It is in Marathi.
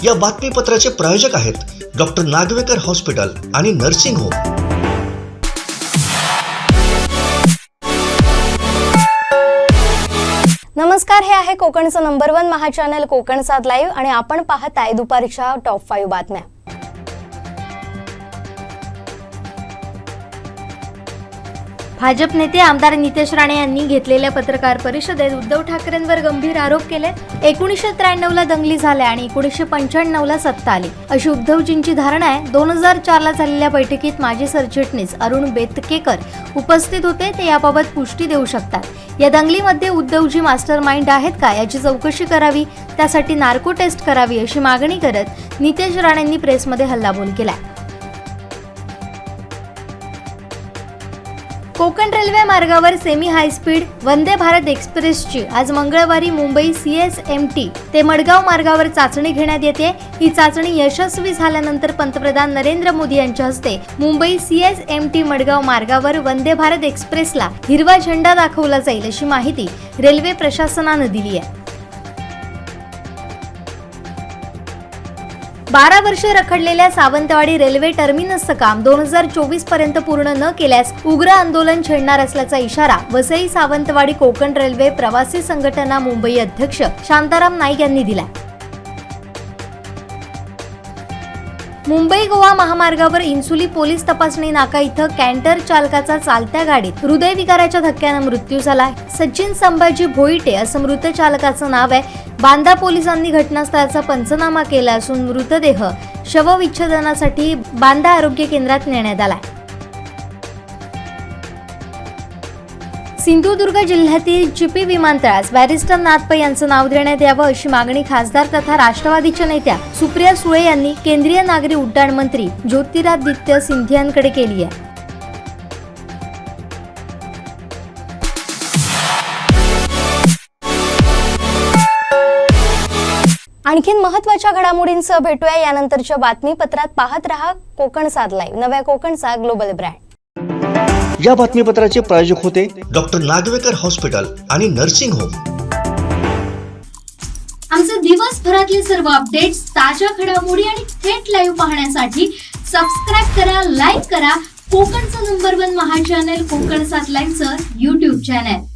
या बातमीपत्राचे प्रायोजक आहेत डॉक्टर नागवेकर हॉस्पिटल आणि नर्सिंग होम। नमस्कार, हे आहे कोकणचं नंबर 1 महा चॅनल कोकण सात लाईव्ह आणि आपण पाहताय दुपारच्या टॉप 5 बातम्या। भाजप नेते आमदार नितेश राणे यांनी घेतलेल्या पत्रकार परिषदेत उद्धव ठाकरेंवर गंभीर आरोप केले। 1993 ला दंगली झाल्या आणि 1995 ला सत्ता आली अशी उद्धवजींची धारणा आहे। 2004 ला झालेल्या बैठकीत माजी सरचिटणीस अरुण बेतकेकर उपस्थित होते, ते याबाबत पुष्टी देऊ शकतात। या दंगलीमध्ये उद्धवजी मास्टर माइंड आहेत का याची चौकशी करावी, त्यासाठी नार्को टेस्ट करावी अशी मागणी करत नितेश राणेंनी प्रेसमध्ये हल्लाबोल केला। कोकण रेल्वे मार्गावर semi high speed Vande Bharat एक्सप्रेसची आज मंगळवारी मुंबई CSMT ते मडगाव मार्गावर चाचणी घेण्यात येते। ही चाचणी यशस्वी झाल्यानंतर पंतप्रधान नरेंद्र मोदी यांच्या हस्ते मुंबई CSMT मडगाव मार्गावर वंदे भारत एक्सप्रेसला हिरवा झेंडा दाखवला जाईल अशी माहिती रेल्वे प्रशासनानं दिली आहे। 12 वर्ष रखडलेल्या सावंतवाडी रेल्वे टर्मिनसचं काम 2024 पर्यंत पूर्ण न केल्यास उग्र आंदोलन छेडणार असल्याचा इशारा वसई सावंतवाडी कोकण रेल्वे प्रवासी संघटना मुंबई अध्यक्ष शांताराम नाईक यांनी दिला। मुंबई गोवा महामार्गावर इन्सुली पोलीस तपासणी नाका इथं कॅन्टर चालकाचा चालत्या गाडीत हृदयविकाराच्या धक्क्यानं मृत्यू झाला। सचिन संभाजी भोईटे असं मृत चालकाचं नाव आहे। बांदा पोलिसांनी घटनास्थळाचा पंचनामा केला असून मृतदेह शवविच्छेदनासाठी बांदा आरोग्य केंद्रात नेण्यात आला। सिंधुदुर्ग जिल्ह्यातील चिपी विमानतळास बॅरिस्टर नाथ पै यांचं नाव देण्यात यावं अशी मागणी खासदार तथा राष्ट्रवादीच्या नेत्या सुप्रिया सुळे यांनी केंद्रीय नागरी उड्डाण मंत्री ज्योतिरादित्य सिंधियांकडे केली आहे। आणखीन महत्त्वाच्या घडामोडींसह भेटूया यानंतरच्या बातमीपत्रात। पाहत रहा कोकण सात लाईव्ह, नव्या कोकणचा ग्लोबल ब्रँड। या बातमीपत्राचे प्रायोजक होते डॉक्टर नागवेकर हॉस्पिटल आणि नर्सिंग होम। आमचे दिवसभरातले सर्व अपडेट्स, ताज्या घडामोडी आणि थेट लाईव्ह पाहण्यासाठी सबस्क्राइब करा, लाईक करा कोकणचं नंबर 1 महा चॅनल कोकण सात लाईव्हचं YouTube चॅनल।